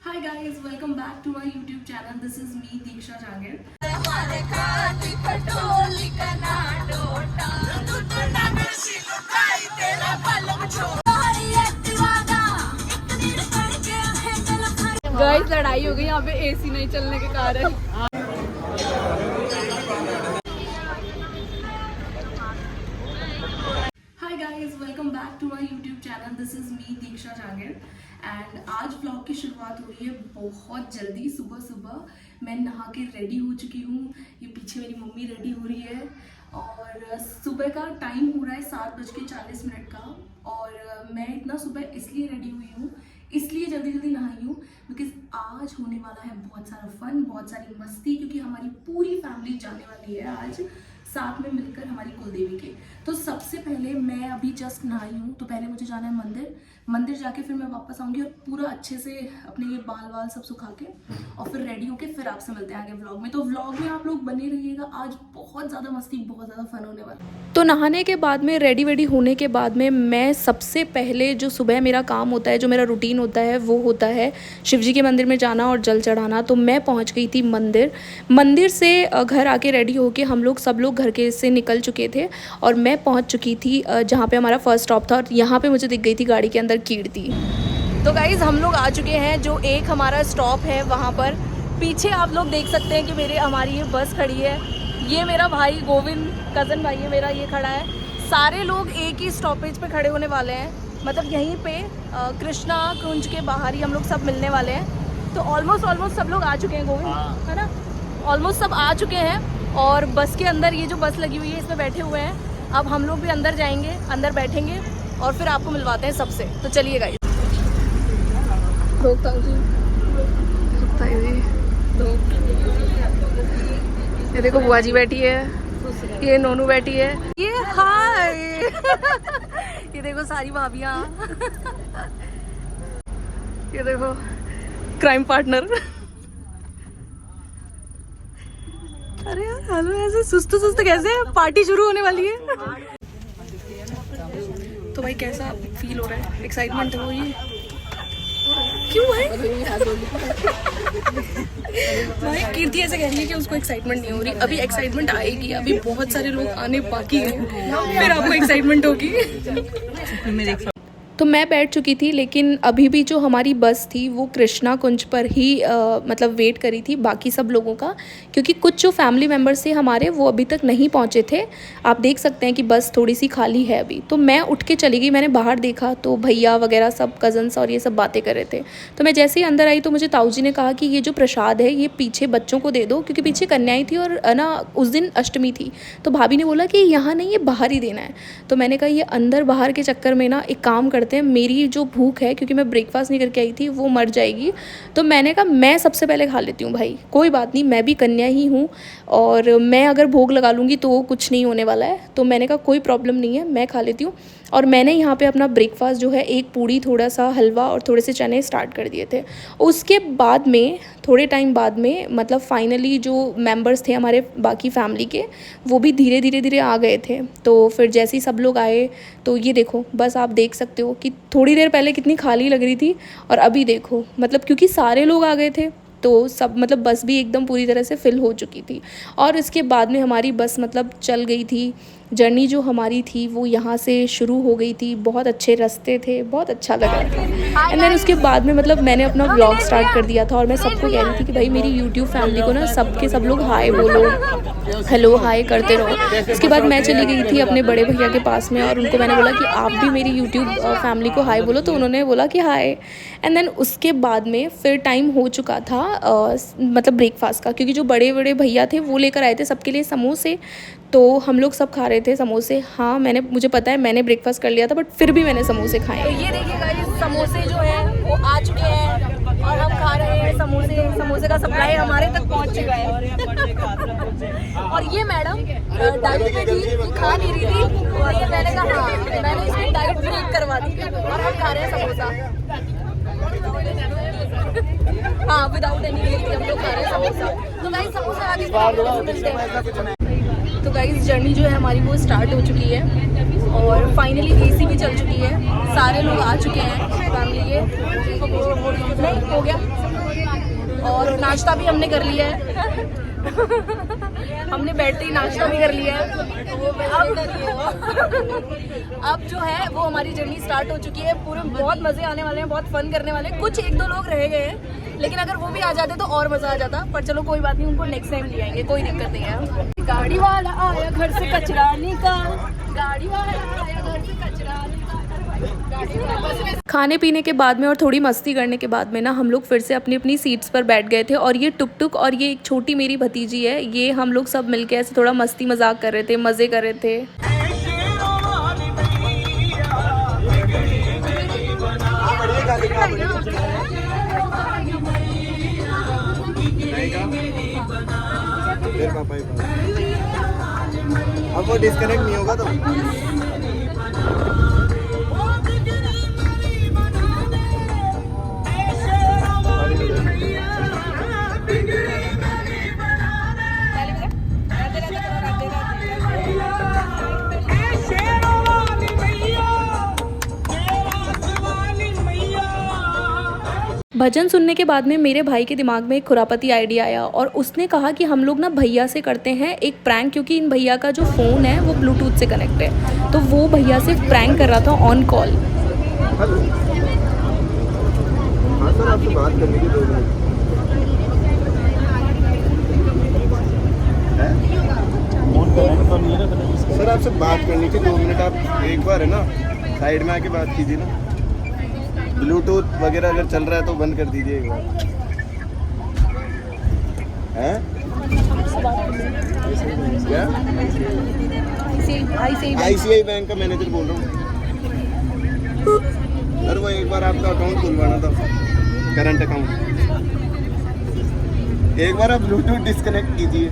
Hi guys, welcome back to my YouTube channel. This is me, Diksha Jagir. Guys लड़ाई हो गई यहाँ पे एसी नहीं चलने के कारण। Hi guys, welcome back to my YouTube channel. This is me, Diksha Jagir. And आज व्लॉग की शुरुआत हो रही है बहुत जल्दी। सुबह सुबह मैं नहा के रेडी हो चुकी हूँ। ये पीछे मेरी मम्मी रेडी हो रही है और सुबह का टाइम हो रहा है 7:40 का। और मैं इतना सुबह इसलिए रेडी हुई हूँ, इसलिए जल्दी जल्दी नहाई हूँ बिकॉज आज होने वाला है बहुत सारा फन, बहुत सारी मस्ती, क्योंकि हमारी पूरी फैमिली जाने वाली है आज साथ में मिलकर हमारी कुलदेवी के। तो सबसे पहले मैं अभी जस्ट नहाई हूँ, तो पहले मुझे जाना है मंदिर जाके फिर मैं वापस आऊँगी और पूरा अच्छे से अपने ये बाल सब सुखा के और फिर रेडी होके फिर आपसे मिलते हैं आगे व्लॉग में। तो व्लॉग में आप लोग बने रहिएगा, आज बहुत ज़्यादा मस्ती, बहुत ज़्यादा फन होने वाला है। तो नहाने के बाद में रेडी होने के बाद में मैं सबसे पहले जो सुबह मेरा काम होता है, जो मेरा रूटीन होता है, वो होता है शिवजी के मंदिर में जाना और जल चढ़ाना। तो मैं पहुंच गई थी मंदिर से घर आके रेडी होके हम सब लोग घर के से निकल चुके थे और मैं पहुंच चुकी थी जहाँ पे हमारा फर्स्ट स्टॉप था। और यहाँ पे मुझे दिख गई थी गाड़ी के अंदर कीर्ति। तो गाइज़ हम लोग आ चुके हैं, जो एक हमारा स्टॉप है वहाँ पर। पीछे आप लोग देख सकते हैं कि हमारी ये बस खड़ी है। ये मेरा भाई गोविंद, कज़न भाई है मेरा, ये खड़ा है। सारे लोग एक ही स्टॉपेज पे खड़े होने वाले हैं, मतलब यहीं पे कृष्णा कुंज के बाहर ही हम लोग सब मिलने वाले हैं। तो ऑलमोस्ट सब लोग आ चुके हैं गोविंद, है ना? ऑलमोस्ट सब आ चुके हैं और बस के अंदर, ये जो बस लगी हुई है इसमें बैठे हुए हैं। अब हम लोग भी अंदर जाएंगे, अंदर बैठेंगे और फिर आपको मिलवाते हैं सबसे। तो चलिए गाइस। ये देखो बुआ जी बैठी है, ये नोनू बैठी है, ये हाय ये देखो सारी भाभियाँ ये देखो क्राइम पार्टनर। अरे यार हेलो, ऐसे सुस्त कैसे? पार्टी शुरू होने वाली है। तो भाई कैसा फील हो रहा है? एक्साइटमेंट हो ये क्यों है? भाई कीर्ति ऐसे कह रही है कि उसको एक्साइटमेंट नहीं हो रही। अभी एक्साइटमेंट आएगी, अभी बहुत सारे लोग आने बाकी हैं, फिर आपको एक्साइटमेंट होगी। तो मैं बैठ चुकी थी, लेकिन अभी भी जो हमारी बस थी वो कृष्णा कुंज पर ही मतलब वेट करी थी बाकी सब लोगों का, क्योंकि कुछ जो फैमिली मेम्बर्स थे हमारे वो अभी तक नहीं पहुंचे थे। आप देख सकते हैं कि बस थोड़ी सी खाली है अभी। तो मैं उठ के चली गई, मैंने बाहर देखा तो भैया वगैरह सब कज़न्स और ये सब बातें कर रहे थे। तो मैं जैसे ही अंदर आई तो मुझे ताऊ जी ने कहा कि ये जो प्रसाद है ये पीछे बच्चों को दे दो, क्योंकि पीछे कन्याएँ थी और ना उस दिन अष्टमी थी। तो भाभी ने बोला कि यहाँ नहीं, ये बाहर ही देना है। तो मैंने कहा ये अंदर बाहर के चक्कर में ना एक काम करते हैं, मेरी जो भूख है, क्योंकि मैं ब्रेकफास्ट नहीं करके आई थी, वो मर जाएगी। तो मैंने कहा मैं सबसे पहले खा लेती हूँ भाई, कोई बात नहीं, मैं भी कन्या ही हूँ और मैं अगर भोग लगा लूँगी तो कुछ नहीं होने वाला है। तो मैंने कहा कोई प्रॉब्लम नहीं है, मैं खा लेती हूँ। और मैंने यहाँ पे अपना ब्रेकफास्ट जो है, एक पूड़ी, थोड़ा सा हलवा और थोड़े से चने स्टार्ट कर दिए थे। उसके बाद में थोड़े टाइम बाद में मतलब फाइनली जो मेंबर्स थे हमारे बाकी फैमिली के, वो भी धीरे धीरे आ गए थे। तो फिर जैसे ही सब लोग आए तो ये देखो बस आप देख सकते हो कि थोड़ी देर पहले कितनी खाली लग रही थी और अभी देखो, मतलब क्योंकि सारे लोग आ गए थे तो सब मतलब बस भी एकदम पूरी तरह से फिल हो चुकी थी। और इसके बाद में हमारी बस मतलब चल गई थी। जर्नी जो हमारी थी वो यहाँ से शुरू हो गई थी, बहुत अच्छे रास्ते थे, बहुत अच्छा लगा था। एंड देन उसके बाद में मतलब मैंने अपना व्लॉग स्टार्ट कर दिया था और मैं सबको कह रही थी कि भाई मेरी यूट्यूब फैमिली को ना सब लोग हाय बोलो, हेलो हाय करते रहो। उसके बाद मैं चली गई थी अपने बड़े भैया के पास में और उनको मैंने बोला कि आप भी मेरी यूट्यूब फैमिली को हाय बोलो, तो उन्होंने बोला कि हाय। एंड देन उसके बाद में फिर टाइम हो चुका था मतलब ब्रेकफास्ट का, क्योंकि जो बड़े भैया थे वो लेकर आए थे सबके लिए समोसे। तो हम लोग सब खा रहे थे समोसे। हाँ मुझे पता है मैंने ब्रेकफास्ट कर लिया था, बट फिर भी मैंने समोसे खाए। तो ये देखिए गाइस, समोसे जो है वो आ चुके हैं और हम खा रहे हैं समोसे का सप्लाई हमारे तक पहुंच चुका है। और ये मैडम डाइट पे थी, ये खा नहीं रही थी और ये मैंने कहा हाँ, मैंने इसकी डाइट ब्रेक करवा दी और हम खा रहे हैं समोसा। हाँ विदाउट एनी वेट हम लोग खा रहे हैं समोसा। तो गाइस समोसा आगे मिलते हैं। तो गाइस जर्नी जो है हमारी वो स्टार्ट हो चुकी है और फाइनली एसी भी चल चुकी है, सारे लोग आ चुके हैं फैमिली के। नहीं हो गया नाश्ता भी हमने कर लिया है। हमने बैठते ही नाश्ता भी कर लिया है। अब जो है वो हमारी जर्नी स्टार्ट हो चुकी है। पूरे बहुत मजे आने वाले हैं, बहुत फन करने वाले हैं। कुछ एक दो लोग रह गए हैं, लेकिन अगर वो भी आ जाते तो और मजा आ जाता। पर चलो कोई बात नहीं, उनको नेक्स्ट टाइम ले आएंगे, कोई दिक्कत नहीं है। गाड़ी वाला आया घर से कचरा निकाल, गाड़ी वाला आया घर से कचरा निकाल। खाने पीने के बाद में और थोड़ी मस्ती करने के बाद में ना हम लोग फिर से अपनी अपनी सीट्स पर बैठ गए थे। और ये टुक टुक और ये एक छोटी मेरी भतीजी है, ये हम लोग सब मिलके ऐसे थोड़ा मस्ती मजाक कर रहे थे, मज़े कर रहे थे। अब वो डिस्कनेक्ट नहीं होगा तो भजन सुनने के बाद में मेरे भाई के दिमाग में एक खुरापती आइडिया आया और उसने कहा कि हम लोग ना भैया से करते हैं एक प्रैंक, क्योंकि इन भैया का जो फ़ोन है वो ब्लूटूथ से कनेक्ट है। तो वो भैया से प्रैंक कर रहा था ऑन कॉल। हाँ सर, आपसे बात करने की 2 मिनट। सर आपसे बात करनी थी 2 मिनट। आप एक बार है ना साइड में आके बात कीजिए ना। ब्लूटूथ वगैरह अगर चल रहा है तो बंद कर दीजिए एक बार। हैं? क्या? ICICI बैंक का मैनेजर बोल रहा हूँ। सर वो एक बार आपका अकाउंट खुलवाना था, करंट अकाउंट। एक बार आप ब्लूटूथ डिस्कनेक्ट कीजिए।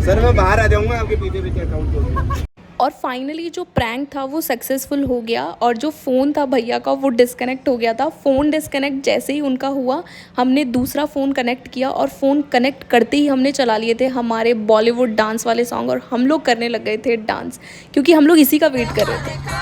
सर मैं बाहर आ जाऊंगा, आपके पीछे पीछे अकाउंट खोल। और फाइनली जो प्रैंक था वो सक्सेसफुल हो गया और जो फ़ोन था भैया का वो डिस्कनेक्ट हो गया था। फ़ोन डिस्कनेक्ट जैसे ही उनका हुआ, हमने दूसरा फ़ोन कनेक्ट किया और फ़ोन कनेक्ट करते ही हमने चला लिए थे हमारे बॉलीवुड डांस वाले सॉन्ग और हम लोग करने लग गए थे डांस, क्योंकि हम लोग इसी का वेट कर रहे थे।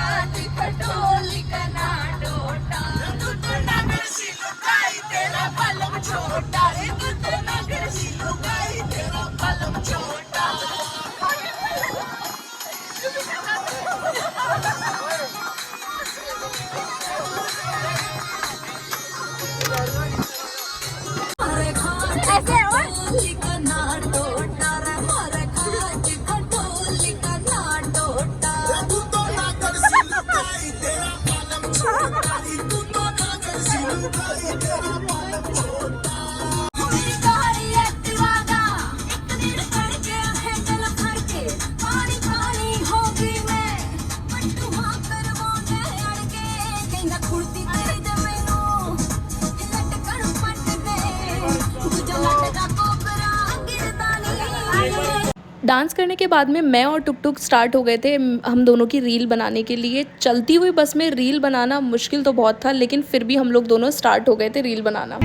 डांस करने के बाद में मैं और टुक टुक स्टार्ट हो गए थे हम दोनों की रील बनाने के लिए। चलती हुई बस में रील बनाना मुश्किल तो बहुत था, लेकिन फिर भी हम लोग दोनों स्टार्ट हो गए थे रील बनाना।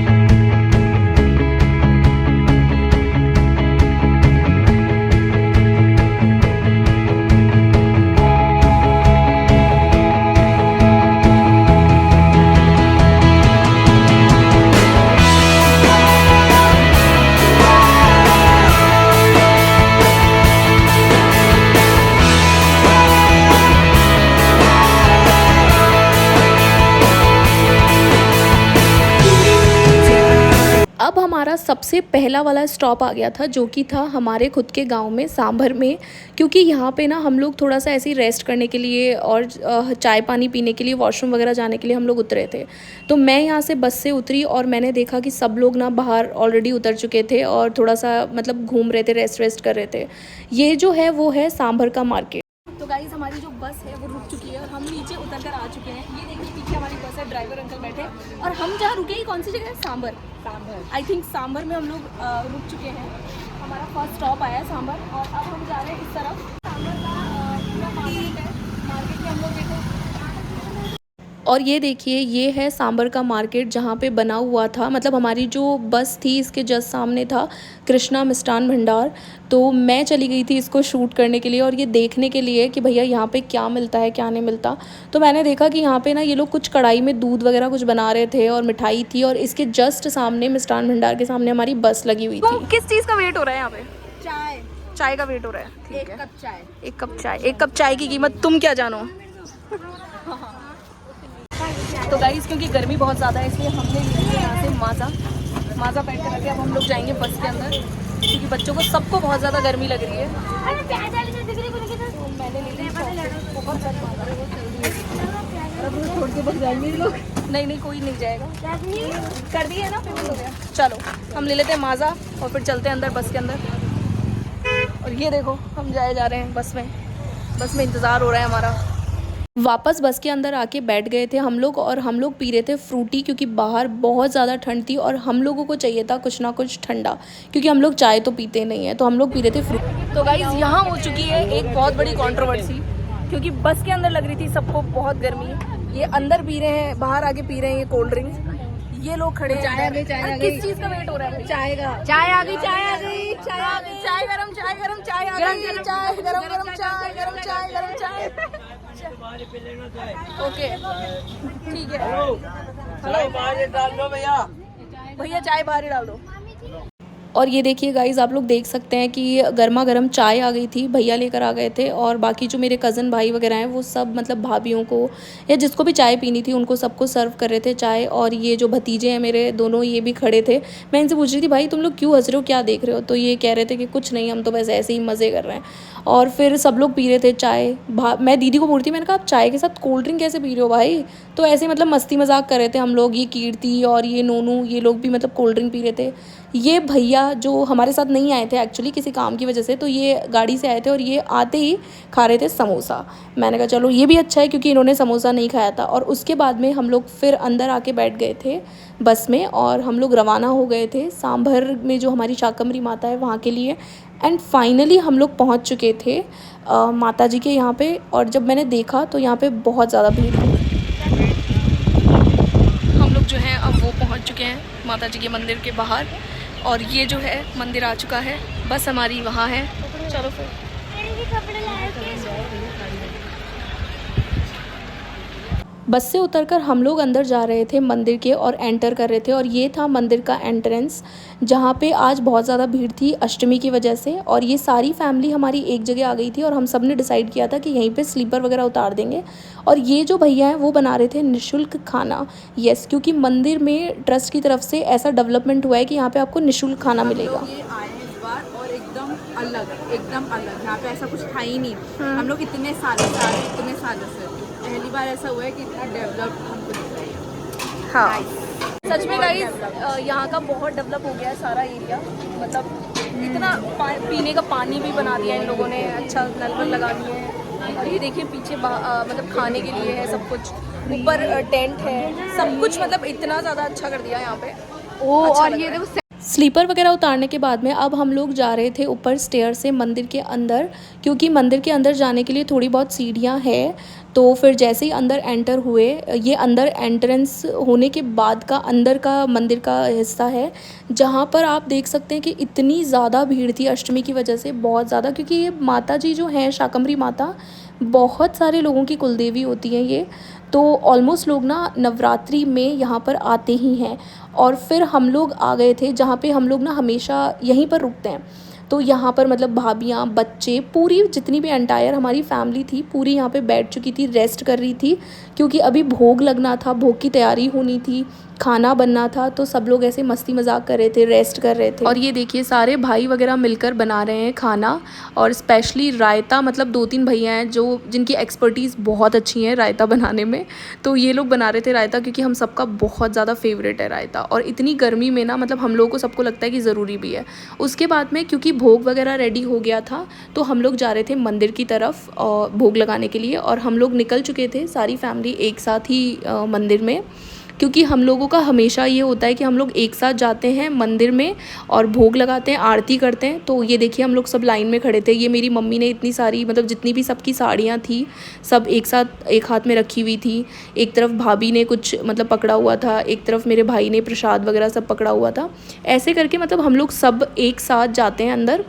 अब हमारा सबसे पहला वाला स्टॉप आ गया था, जो कि था हमारे खुद के गांव में सांभर में, क्योंकि यहाँ पे ना हम लोग थोड़ा सा ऐसे ही रेस्ट करने के लिए और चाय पानी पीने के लिए, वॉशरूम वगैरह जाने के लिए हम लोग उतरे थे। तो मैं यहाँ से बस से उतरी और मैंने देखा कि सब लोग ना बाहर ऑलरेडी उतर चुके थे और थोड़ा सा मतलब घूम रहे थे, रेस्ट कर रहे थे। ये जो है वो है सांभर का मार्केट। तो गाइस हमारी जो बस है वो रुक चुकी है और हम नीचे उतर कर आ चुके हैं। ये देखिए पीछे हमारी बस है, ड्राइवर अंकल बैठे और हम जहाँ रुके ही कौन सी जगह है, सांभर। आई थिंक सांभर में हम लोग रुक चुके हैं। हमारा फर्स्ट स्टॉप आया है सांभर और अब हम जा रहे हैं इस तरफ। सांभर का पूरा मार्केट है, मार्केट में हम लोग देखो और ये देखिए, ये है सांबर का मार्केट जहाँ पे बना हुआ था, मतलब हमारी जो बस थी इसके जस्ट सामने था कृष्णा मिष्ठान भंडार। तो मैं चली गई थी इसको शूट करने के लिए और ये देखने के लिए कि भैया यहाँ पे क्या मिलता है क्या नहीं मिलता। तो मैंने देखा कि यहाँ पे ना ये लोग कुछ कढ़ाई में दूध वगैरह कुछ बना रहे थे और मिठाई थी, और इसके जस्ट सामने मिष्ठान भंडार के सामने हमारी बस लगी हुई थी। किस चीज़ का वेट हो रहा है यहाँ पे? चाय का वेट हो रहा है। ठीक है, एक कप चाय की कीमत तुम क्या जानो। तो गाइस, क्योंकि गर्मी बहुत ज़्यादा है इसलिए हमने ले लिया यहाँ से माज़ा पैक कर रखे। अब हम लोग जाएंगे बस के अंदर क्योंकि बच्चों को सबको बहुत ज़्यादा गर्मी लग रही है। तो मैंने ले ली बहुत छोड़ के बस जाएंगे लोग। नहीं कोई नहीं जाएगा, कर दिए है ना, पेमेंट हो गया। चलो हम ले लेते हैं माज़ा और फिर चलते हैं अंदर बस के अंदर। और ये देखो हम जा रहे हैं बस में इंतज़ार हो रहा है हमारा। वापस बस के अंदर आके बैठ गए थे हम लोग, और हम लोग पी रहे थे फ्रूटी क्योंकि बाहर बहुत ज़्यादा ठंड थी और हम लोगों को चाहिए था कुछ ना कुछ ठंडा, क्योंकि हम लोग चाय तो पीते नहीं है, तो हम लोग पी रहे थे फ्रूटी। तो गाइस, यहाँ हो चुकी है एक बहुत बड़ी कंट्रोवर्सी, क्योंकि बस के अंदर लग रही थी सबको बहुत गर्मी, ये अंदर पी रहे हैं, बाहर आके पी रहे हैं ये कोल्ड ड्रिंक्स। ये लोग खड़े हैं। किस चीज़ का वेट हो रहा है? चाय का। चाय आ गई गरम, चाय गरम, चाय आ गई, चाय गरम, चाय। ओके ठीक है। हेलो बाहर डाल दो भैया चाय बाहर ही डाल दो। और ये देखिए गाइज़, आप लोग देख सकते हैं कि गर्मा गर्म चाय आ गई थी, भैया लेकर आ गए थे, और बाकी जो मेरे कज़न भाई वगैरह हैं वो सब मतलब भाभियों को या जिसको भी चाय पीनी थी उनको सबको सर्व कर रहे थे चाय। और ये जो भतीजे हैं मेरे दोनों, ये भी खड़े थे। मैं इनसे पूछ रही थी भाई तुम लोग क्यों हंस रहे हो, क्या देख रहे हो? तो ये कह रहे थे कि कुछ नहीं, हम तो बस ऐसे ही मज़े कर रहे हैं। और फिर सब लोग पी रहे थे चाय। मैं दीदी को बोल रही थी, मैंने कहा आप चाय के साथ कोल्ड ड्रिंक कैसे पी रहे हो भाई? तो ऐसे मतलब मस्ती मजाक कर रहे थे हम लोग। ये कीर्ति और ये नोनू, ये लोग भी मतलब कोल्ड ड्रिंक पी रहे थे। ये भैया जो हमारे साथ नहीं आए थे एक्चुअली किसी काम की वजह से, तो ये गाड़ी से आए थे और ये आते ही खा रहे थे समोसा। मैंने कहा चलो ये भी अच्छा है क्योंकि इन्होंने समोसा नहीं खाया था। और उसके बाद में हम लोग फिर अंदर आके बैठ गए थे बस में, और हम लोग रवाना हो गए थे सांभर में जो हमारी शाकंभरी माता है वहाँ के लिए। एंड फाइनली हम लोग पहुँच चुके थे माता जी के यहाँ पे। और जब मैंने देखा तो यहाँ पे बहुत ज़्यादा भीड़ थी। हम लोग जो है अब वो पहुँच चुके हैं माता जी के मंदिर के बाहर, और ये जो है मंदिर आ चुका है, बस हमारी वहाँ है। चलो फिर बस से उतरकर हम लोग अंदर जा रहे थे मंदिर के और एंटर कर रहे थे। और ये था मंदिर का एंट्रेंस, जहाँ पे आज बहुत ज़्यादा भीड़ थी अष्टमी की वजह से। और ये सारी फैमिली हमारी एक जगह आ गई थी और हम सब ने डिसाइड किया था कि यहीं पे स्लीपर वगैरह उतार देंगे। और ये जो भैया हैं वो बना रहे थे निःशुल्क खाना। यस, क्योंकि मंदिर में ट्रस्ट की तरफ से ऐसा डेवलपमेंट हुआ है कि यहाँ पर आपको निःशुल्क खाना मिलेगा। एकदम अलग यहाँ पे ऐसा कुछ था ही नहीं। हम लोग इतने सालों से पहली बार ऐसा हुआ है कि इतना डेवलप हमको दिख रहा है। हाँ सच में गाइस, यहाँ का बहुत डेवलप हो गया है सारा एरिया। मतलब इतना पीने का पानी भी बना दिया इन लोगों ने, अच्छा नल वल लगा दिए हैं। और ये देखिए पीछे मतलब खाने के लिए है सब कुछ, ऊपर टेंट है, सब कुछ मतलब इतना ज़्यादा अच्छा कर दिया यहाँ पे। अच्छा, और ये देखो स्लीपर वगैरह उतारने के बाद में अब हम लोग जा रहे थे ऊपर स्टेयर से मंदिर के अंदर, क्योंकि मंदिर के अंदर जाने के लिए थोड़ी बहुत सीढ़ियाँ हैं। तो फिर जैसे ही अंदर एंटर हुए, ये अंदर एंट्रेंस होने के बाद का अंदर का मंदिर का हिस्सा है, जहाँ पर आप देख सकते हैं कि इतनी ज़्यादा भीड़ थी अष्टमी की वजह से, बहुत ज़्यादा। क्योंकि ये माता जी जो हैं शाकंभरी माता, बहुत सारे लोगों की कुलदेवी होती हैं ये, तो ऑलमोस्ट लोग ना नवरात्रि में यहाँ पर आते ही हैं। और फिर हम लोग आ गए थे जहाँ पे हम लोग ना हमेशा यहीं पर रुकते हैं। तो यहाँ पर मतलब भाभियाँ, बच्चे, पूरी जितनी भी एंटायर हमारी फैमिली थी पूरी यहाँ पे बैठ चुकी थी, रेस्ट कर रही थी, क्योंकि अभी भोग लगना था, भोग की तैयारी होनी थी, खाना बनना था। तो सब लोग ऐसे मस्ती मजाक कर रहे थे, रेस्ट कर रहे थे। और ये देखिए सारे भाई वगैरह मिलकर बना रहे हैं खाना, और स्पेशली रायता, मतलब 2-3 भैया हैं जो जिनकी एक्सपर्टीज़ बहुत अच्छी है रायता बनाने में। तो ये लोग बना रहे थे रायता, क्योंकि हम सबका बहुत ज़्यादा फेवरेट है रायता। और इतनी गर्मी में ना मतलब हम लोगों को सबको लगता है कि ज़रूरी भी है। उसके बाद में क्योंकि भोग वगैरह रेडी हो गया था तो हम लोग जा रहे थे मंदिर की तरफ भोग लगाने के लिए। और हम लोग निकल चुके थे सारी फैमिली एक साथ ही मंदिर में। क्योंकि हम लोगों का हमेशा ये होता है कि हम लोग एक साथ जाते हैं मंदिर में और भोग लगाते हैं, आरती करते हैं। तो ये देखिए हम लोग सब लाइन में खड़े थे। ये मेरी मम्मी ने इतनी सारी मतलब जितनी भी सबकी साड़ियाँ थी सब एक साथ एक हाथ में रखी हुई थी। एक तरफ भाभी ने कुछ मतलब पकड़ा हुआ था, एक तरफ मेरे भाई ने प्रसाद वगैरह सब पकड़ा हुआ था। ऐसे करके मतलब हम लोग सब एक साथ जाते हैं अंदर,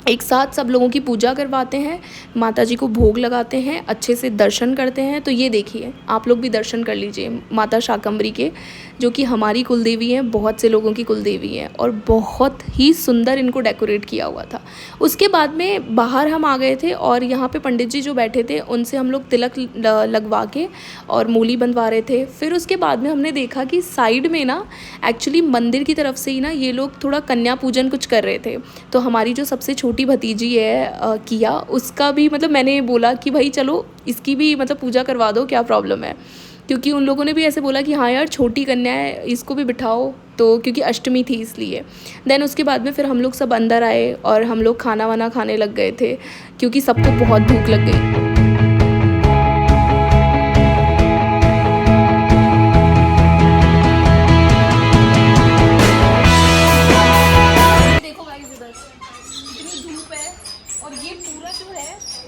एक साथ सब लोगों की पूजा करवाते हैं, माता जी को भोग लगाते हैं, अच्छे से दर्शन करते हैं। तो ये देखिए आप लोग भी दर्शन कर लीजिए माता शाकंभरी के, जो कि हमारी कुलदेवी हैं, बहुत से लोगों की कुलदेवी हैं, और बहुत ही सुंदर इनको डेकोरेट किया हुआ था। उसके बाद में बाहर हम आ गए थे और यहाँ पे पंडित जी जो बैठे थे उनसे हम लोग तिलक लगवा के और मूली बंधवा रहे थे। फिर उसके बाद में हमने देखा कि साइड में ना एक्चुअली मंदिर की तरफ से ही ना ये लोग थोड़ा कन्या पूजन कुछ कर रहे थे। तो हमारी जो सबसे छोटी भतीजी है किया, उसका भी मतलब मैंने बोला कि भाई चलो इसकी भी मतलब पूजा करवा दो, क्या प्रॉब्लम है, क्योंकि उन लोगों ने भी ऐसे बोला कि हाँ यार छोटी कन्या है इसको भी बिठाओ, तो क्योंकि अष्टमी थी इसलिए। देन उसके बाद में फिर हम लोग सब अंदर आए और हम लोग खाना वाना खाने लग गए थे क्योंकि सबको बहुत भूख लग गई।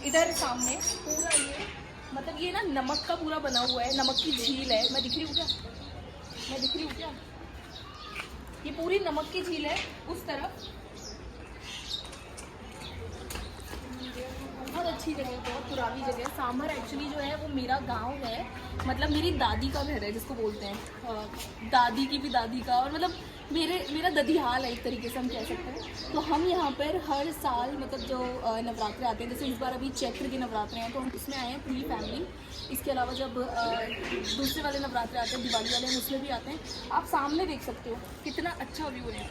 इधर सामने पूरा ये मतलब ये ना नमक का पूरा बना हुआ है, नमक की झील है। मैं दिख रही हूँ क्या? मैं दिख रही हूँ क्या? ये पूरी नमक की झील है उस तरफ। बहुत अच्छी जगह, बहुत पुरानी जगह। सांभर एक्चुअली जो है वो मेरा गांव है, मतलब मेरी दादी का घर है जिसको बोलते हैं, दादी की भी दादी का, और मतलब मेरा ददिहाल है एक तरीके से हम कह सकते हैं। तो हम यहाँ पर हर साल मतलब जो नवरात्रे आते हैं, जैसे इस बार अभी चैत्र के नवरात्रे हैं तो हम उसमें आए हैं पूरी फैमिली। इसके अलावा जब दूसरे वाले नवरात्रे आते हैं, दिवाली वाले, हम उसमें भी आते हैं। आप सामने देख सकते हो कितना अच्छा व्यू है।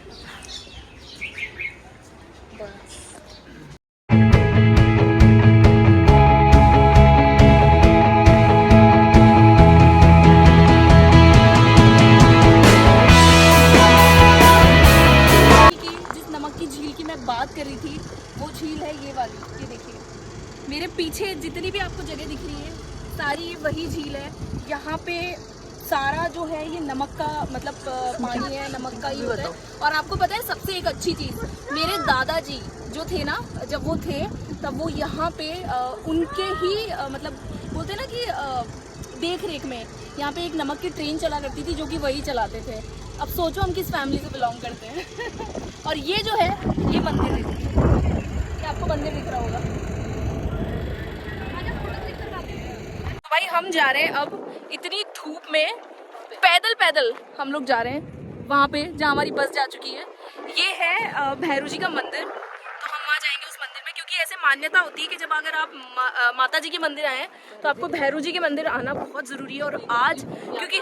बात कर रही थी वो झील है ये वाली, ये देखिए मेरे पीछे जितनी भी आपको जगह दिख रही है सारी वही झील है। यहाँ पे सारा जो है ये नमक का मतलब पानी है, नमक का ही होता है। और आपको पता है सबसे एक अच्छी चीज़, मेरे दादाजी जो थे ना, जब वो थे तब वो यहाँ पे उनके ही मतलब बोलते ना कि देख रेख में यहाँ पे एक नमक की ट्रेन चला करती थी जो कि वही चलाते थे। अब सोचो हम किस फैमिली से बिलोंग करते हैं। और ये जो है ये मंदिर है, ये आपको मंदिर दिख रहा होगा। तो भाई हम जा रहे हैं अब इतनी धूप में पैदल हम लोग जा रहे हैं वहाँ पे जहाँ हमारी बस जा चुकी है। ये है भैरू जी का मंदिर, तो हम वहाँ जाएंगे उस मंदिर में, क्योंकि ऐसे मान्यता होती है कि जब अगर आप माता जी के मंदिर आए तो आपको भैरू जी के मंदिर आना बहुत ज़रूरी है। और आज क्योंकि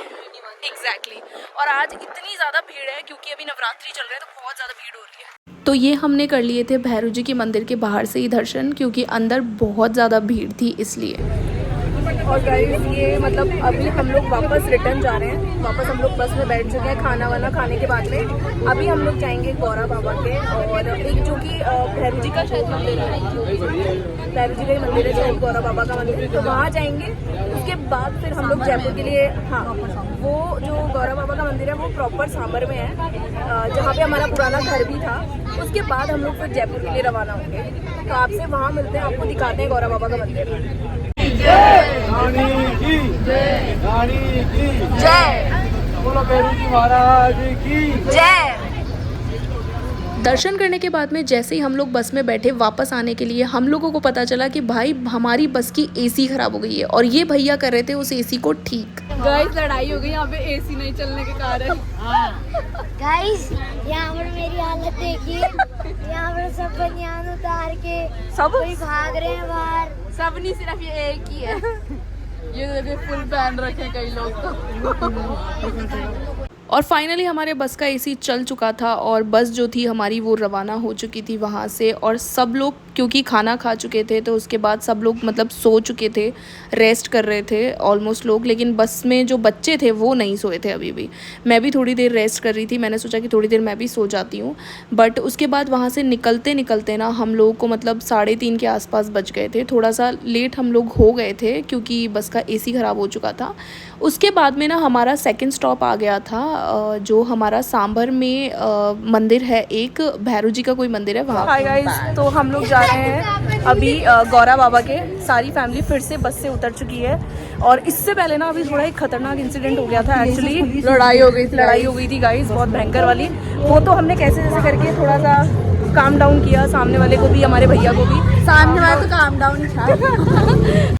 एग्जैक्टली और आज इतनी ज़्यादा भीड़ है क्योंकि अभी नवरात्रि चल रहे हैं तो बहुत ज़्यादा भीड़ हो रही है। तो ये हमने कर लिए थे भैरू जी के मंदिर के बाहर से ही दर्शन, क्योंकि अंदर बहुत ज़्यादा भीड़ थी इसलिए। और गाइस ये मतलब अभी हम लोग वापस रिटर्न जा रहे हैं, वापस हम लोग बस में बैठ चुके हैं। खाना वाना खाने के बाद में अभी हम लोग जाएंगे गौरा बाबा के, और एक जो कि भैरू जी का शायद मंदिर है, भैरू जी का ही मंदिर है शायद, गौरा बाबा का मंदिर, तो वहाँ जाएंगे। उसके बाद फिर हम लोग जयपुर के लिए, हाँ वो जो गौरा बाबा का मंदिर है वो प्रॉपर सांभर में है, जहाँ पे हमारा पुराना घर भी था। उसके बाद हम लोग फिर जयपुर के लिए रवाना होंगे, तो आपसे वहाँ मिलते हैं, आपको दिखाते हैं गौरा बाबा का मंदिर। रानी की जय, रानी की जय, बोलो भैरू जी महाराज की जय। दर्शन करने के बाद में जैसे ही हम लोग बस में बैठे वापस आने के लिए, हम लोगों को पता चला कि भाई हमारी बस की एसी खराब हो गई है और ये भैया कर रहे थे उस एसी को ठीक। गाइस लड़ाई हो गई यहाँ पे एसी नहीं चलने के कारण। गाइस यहाँ पर मेरी हालत देखिए, यहाँ पर सब बनियान उतार के सब कोई भाग रहे हैं बाहर। सब नहीं, सिर्फ ये एक ही है। ये देखिए फुल पहन रखे कई लोग तो। और फाइनली हमारे बस का एसी चल चुका था और बस जो थी हमारी वो रवाना हो चुकी थी वहाँ से, और सब लोग क्योंकि खाना खा चुके थे तो उसके बाद सब लोग मतलब सो चुके थे, रेस्ट कर रहे थे ऑलमोस्ट लोग। लेकिन बस में जो बच्चे थे वो नहीं सोए थे अभी भी। मैं भी थोड़ी देर रेस्ट कर रही थी, मैंने सोचा कि थोड़ी देर मैं भी सो जाती हूँ। बट उसके बाद वहाँ से निकलते निकलते ना हम लोगों को मतलब 3:30 के आसपास बज गए थे। थोड़ा सा लेट हम लोग हो गए थे क्योंकि बस का AC ख़राब हो चुका था। उसके बाद में ना हमारा सेकंड स्टॉप आ गया था, जो हमारा सांभर में मंदिर है, एक भैरू जी का कोई मंदिर है वहाँ। हाय गाइस, तो हम लोग जा रहे हैं अभी गौरा बाबा के। सारी फैमिली फिर से बस से उतर चुकी है। और इससे पहले ना अभी थोड़ा एक खतरनाक इंसिडेंट हो गया था एक्चुअली। लड़ाई हो गई थी गाइस, बहुत भयंकर वाली। वो तो हमने कैसे जैसे करके थोड़ा सा काम डाउन किया, सामने वाले को भी, हमारे भैया को भी। सामने वाला तो काम डाउन था।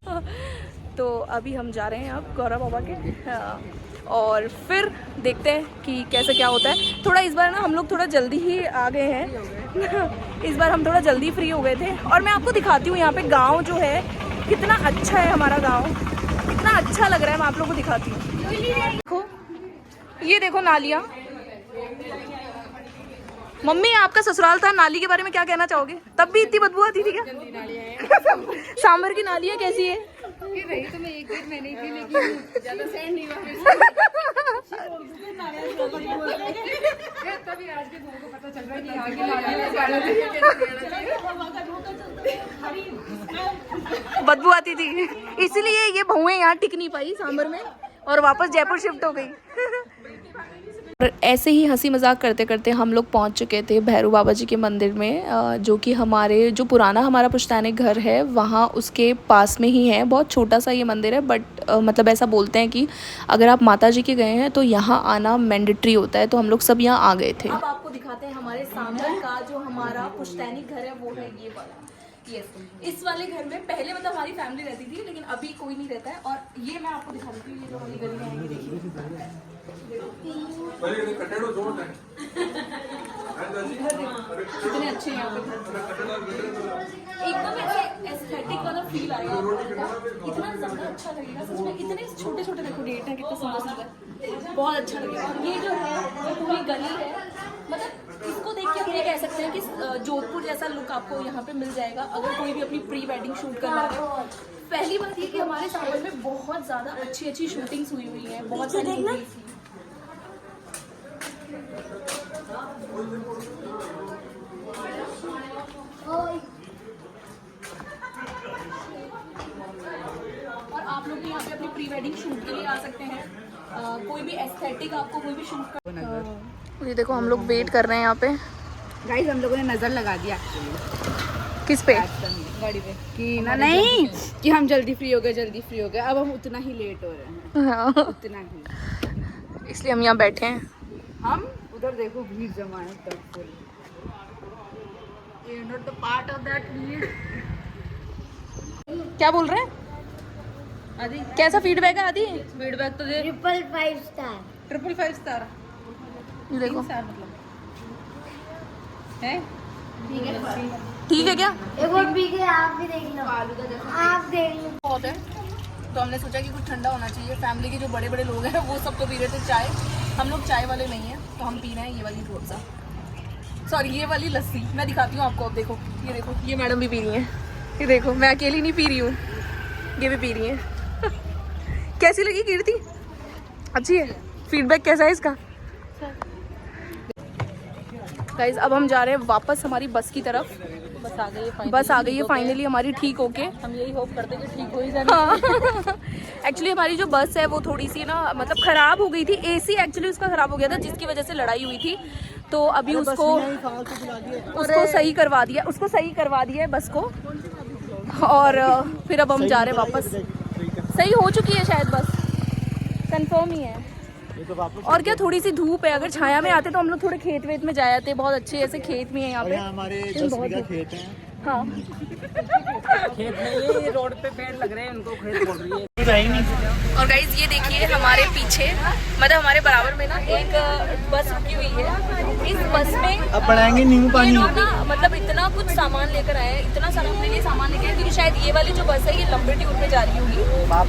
तो अभी हम जा रहे हैं अब गौरा बाबा के, और फिर देखते हैं कि कैसे क्या होता है। थोड़ा इस बार ना हम लोग थोड़ा जल्दी ही आ गए हैं। इस बार हम थोड़ा जल्दी फ्री हो गए थे। और मैं आपको दिखाती हूँ यहाँ पे गांव जो है कितना अच्छा है, हमारा गांव कितना अच्छा लग रहा है। मैं आप लोगों को दिखाती हूँ। देखो, ये देखो नालियाँ। मम्मी, आपका ससुराल था, नाली के बारे में क्या कहना चाहोगे? तब भी इतनी बदबू आती थी क्या? सांभर की नालियाँ कैसी है? रही तो मैं एक दिन में नहीं थी, लेकिन ज्यादा सैंड नहीं हुआ। तभी आज के लोगों को पता चल रहा है कि यहाँ की बदबू आती थी, इसलिए ये बहुएं यहाँ टिक नहीं पाई सांभर में और वापस जयपुर शिफ्ट हो गई। और ऐसे ही हंसी मजाक करते करते हम लोग पहुंच चुके थे भैरू बाबा जी के मंदिर में, जो कि हमारे जो पुराना हमारा पुश्तैनी घर है वहाँ उसके पास में ही है। बहुत छोटा सा ये मंदिर है, बट मतलब ऐसा बोलते हैं कि अगर आप माता जी के गए हैं तो यहाँ आना मैंडेटरी होता है। तो हम लोग सब यहाँ आ गए थे। अब आपको दिखाते हैं हमारे सांभर का जो हमारा पुश्तैनी घर है, वो है ये वाला। इस वाले घर में पहले मतलब हमारी फैमिली रहती थी, लेकिन अभी कोई नहीं रहता है। और ये मैं आपको दिखा देती हूँ, ये जो हमारी गली में आएंगी, देखिए कितने अच्छे यहाँ पे एकदम ऐसे एस्थेटिक वाला फील आएगा। इतना ज्यादा अच्छा लगेगा सच में। इतने छोटे छोटे देखो गेट है, कितना सुंदर सुंदर, बहुत अच्छा लगेगा। और ये जो है वो पूरी गली है, मतलब इसको देख के हम ये कह सकते हैं कि जोधपुर जैसा लुक आपको यहाँ पे मिल जाएगा अगर कोई भी अपनी प्री वेडिंग शूट करवा रहे हो। पहली बात ये कि हमारे सांभर में बहुत ज्यादा अच्छी अच्छी शूटिंग्स हुई है, बहुत सारी मूवीज। और आप लोग भी यहाँ पे अपनी प्री वेडिंग शूट के लिए आ सकते हैं। कोई भी एस्थेटिक आपको कोई भी शूट कर। ये देखो हम लोग वेट कर रहे हैं यहाँ पे। गाइस, हम लोगों ने नजर लगा दिया किस पे? गाड़ी पे कि ना नहीं कि हम जल्दी फ्री हो गए। अब हम उतना ही लेट हो रहे हैं। हाँ। उतना ही, इसलिए हम यहाँ बैठे हैं। हम उधर देखो भीड़ जमा है तब full. You not the part of that भीड़। क्या बोल रहे हैं आदि? कैसा फीडबैक है आदि? फीडबैक तो दे। 5 स्टार। 5 स्टार। ये देखो, मतलब है ठीक है क्या? एक और पी के आप भी देख लो, आप देख लो। बहुत है, तो हमने सोचा कि कुछ ठंडा होना चाहिए। फैमिली के जो बड़े बड़े लोग हैं वो सब तो पी रहे थे चाय, हम लोग चाय वाले नहीं हैं, तो हम पी रहे हैं ये वाली रूअफ़ज़ा, सॉरी ये वाली लस्सी। मैं दिखाती हूँ आपको। अब देखो, ये मैडम भी पी रही हैं। ये देखो, मैं अकेली नहीं पी रही हूँ, ये भी पी रही हैं। कैसी लगी कीर्ति? अच्छी है? फीडबैक कैसा है इसका? गाइस, अब हम जा रहे हैं वापस हमारी बस की तरफ। बस आ गई है फाइनली हमारी ठीक होके। हम यही होप करते कि ठीक हो ही जाए। हाँ। एक्चुअली हमारी जो बस है वो थोड़ी सी ना मतलब ख़राब हो गई थी। AC एक्चुअली उसका ख़राब हो गया था, जिसकी वजह से लड़ाई हुई थी। तो अभी उसको सही करवा दिया है बस को। और फिर अब हम जा रहे हैं वापस। सही हो चुकी है शायद बस, कंफर्म ही है। और क्या, थोड़ी सी धूप है। अगर छाया में आते तो हम लोग थोड़े खेत वेत में जाए आते। बहुत अच्छे ऐसे खेत भी हैं यहाँ पे। हमारे 10 बीघा खेत हैं। हाँ, खेत में ये रोड पे पेड़ लग रहे हैं, उनको खेत बोल रही है। और गाइज ये देखिए हमारे पीछे, मतलब हमारे बराबर में ना एक बस रुकी हुई है। इस बस में अब बनाएंगे नींबू पानी। लोग ना मतलब इतना कुछ सामान लेकर आए, इतना सारा अपने लिए सामान लेके आए, क्योंकि शायद ये वाली जो बस है ये लंबे टूर पे जा रही होगी।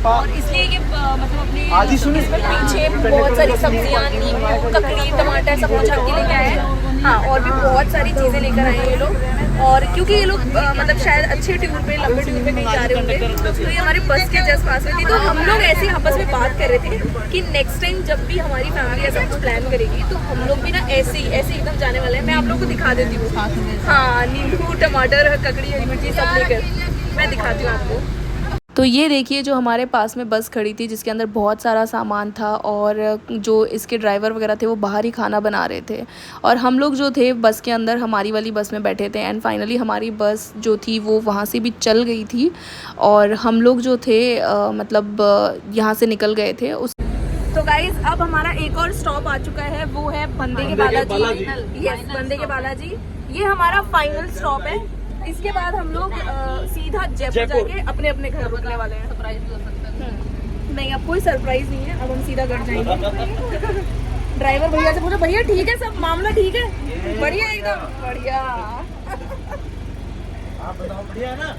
और इसलिए ये मतलब अपने इसमें पीछे बहुत सारी सब्जियां, नींबू, ककड़ी, टमाटर सब कुछ रख के लेके आए हैं। हाँ, और भी बहुत सारी चीज़ें लेकर आए हैं ये लोग। और क्योंकि ये लोग मतलब शायद अच्छे टूर पे, लंबे टूर पे कहीं जा रहे होंगे, तो ये हमारे बस के जस्ट पास में थी। तो हम लोग ऐसे ही आपस में बात कर रहे थे कि नेक्स्ट टाइम जब भी हमारी फैमिली ऐसा कुछ प्लान करेगी तो हम लोग भी ना ऐसे ही एकदम जाने वाले हैं। मैं आप लोग को दिखा देती हूँ। हाँ, नींबू, टमाटर, ककड़ी, हरी मिर्ची सब लेकर मैं दिखाती हूँ आपको। तो ये देखिए जो हमारे पास में बस खड़ी थी जिसके अंदर बहुत सारा सामान था, और जो इसके ड्राइवर वगैरह थे वो बाहर ही खाना बना रहे थे, और हम लोग जो थे बस के अंदर हमारी वाली बस में बैठे थे। एंड फाइनली हमारी बस जो थी वो वहाँ से भी चल गई थी, और हम लोग जो थे मतलब यहाँ से निकल गए थे उस। तो गाइज अब हमारा एक और स्टॉप आ चुका है, वो है बंदे के बालाजी। यस, बंदे के बालाजी, ये हमारा फाइनल स्टॉप है। इसके बाद हम लोग सीधा जयपुर जाके अपने अपने घर रुकने वाले हैं। सरप्राइज भी हो सकता है। नहीं, अब कोई सरप्राइज नहीं है, अब हम सीधा घर जाएंगे। ड्राइवर भैया से पूछो, भैया ठीक है सब, मामला ठीक है? बढ़िया, एकदम बढ़िया,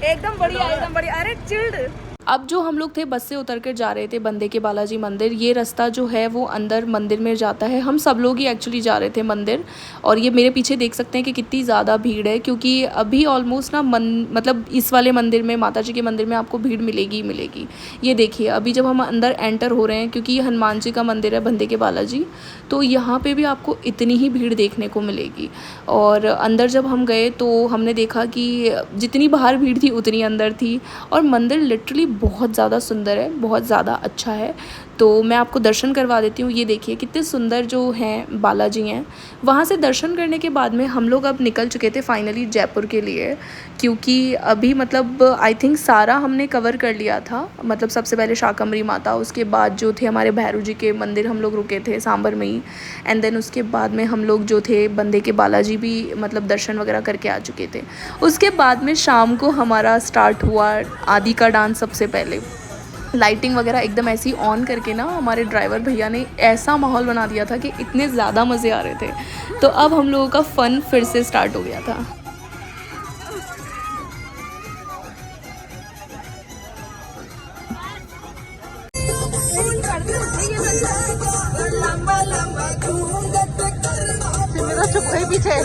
एकदम बढ़िया, एकदम बढ़िया। अरे चिल्ड। अब जो हम लोग थे बस से उतर कर जा रहे थे बंदे के बालाजी मंदिर। ये रास्ता जो है वो अंदर मंदिर में जाता है। हम सब लोग ही एक्चुअली जा रहे थे मंदिर, और ये मेरे पीछे देख सकते हैं कि कितनी ज़्यादा भीड़ है, क्योंकि अभी ऑलमोस्ट ना मतलब इस वाले मंदिर में, माता जी के मंदिर में आपको भीड़ मिलेगी ही मिलेगी। ये देखिए अभी जब हम अंदर एंटर हो रहे हैं, क्योंकि ये हनुमान जी का मंदिर है बंदे के बालाजी, तो यहाँ पर भी आपको इतनी ही भीड़ देखने को मिलेगी। और अंदर जब हम गए तो हमने देखा कि जितनी बाहर भीड़ थी उतनी अंदर थी, और मंदिर लिटरली बहुत ज़्यादा सुंदर है, बहुत ज़्यादा अच्छा है। तो मैं आपको दर्शन करवा देती हूँ। ये देखिए कितने सुंदर जो हैं बालाजी हैं। वहाँ से दर्शन करने के बाद में हम लोग अब निकल चुके थे फाइनली जयपुर के लिए, क्योंकि अभी मतलब आई थिंक सारा हमने कवर कर लिया था। मतलब सबसे पहले शाकंभरी माता, उसके बाद जो थे हमारे भैरू जी के मंदिर हम लोग रुके थे सांबर में ही, एंड देन उसके बाद में हम लोग जो थे बंदे के बालाजी भी मतलब दर्शन वगैरह करके आ चुके थे। उसके बाद में शाम को हमारा स्टार्ट हुआ आदि का डांस। सबसे पहले लाइटिंग वगैरह एकदम ऐसी ऑन करके ना हमारे ड्राइवर भैया ने ऐसा माहौल बना दिया था कि इतने ज़्यादा मज़े आ रहे थे। तो अब हम लोगों का फ़न फिर से स्टार्ट हो गया था। मेरा चुप गई पीछे।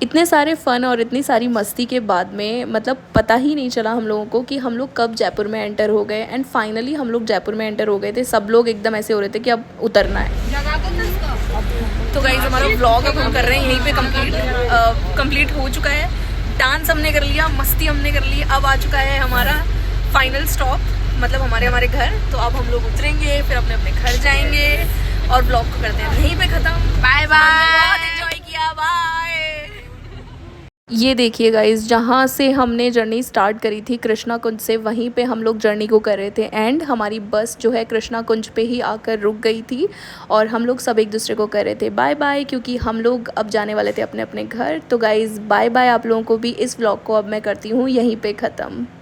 इतने सारे फ़न और इतनी सारी मस्ती के बाद में मतलब पता ही नहीं चला हम लोगों को कि हम लोग कब जयपुर में एंटर हो गए। एंड फाइनली हम लोग जयपुर में एंटर हो गए थे। सब लोग एकदम ऐसे हो रहे थे कि अब उतरना है। तो गाइस हमारा व्लॉग अब हम कर रहे हैं यहीं पे कंप्लीट हो चुका है। डांस हमने कर लिया, मस्ती हमने कर ली। अब आ चुका है हमारा फाइनल स्टॉप, मतलब हमारे घर। तो अब हम लोग उतरेंगे, फिर अपने अपने घर जाएंगे और व्लॉग को करते हैं यहीं पे ख़त्म। बाय बाय, एंजॉय किया, बाय। ये देखिए गाइस, जहाँ से हमने जर्नी स्टार्ट करी थी कृष्णा कुंज से, वहीं पे हम लोग जर्नी को कर रहे थे। एंड हमारी बस जो है कृष्णा कुंज पे ही आकर रुक गई थी, और हम लोग सब एक दूसरे को कर रहे थे बाय बाय, क्योंकि हम लोग अब जाने वाले थे अपने अपने घर। तो गाइस बाय बाय आप लोगों को भी। इस व्लॉग को अब मैं करती हूँ यहीं पे ख़त्म।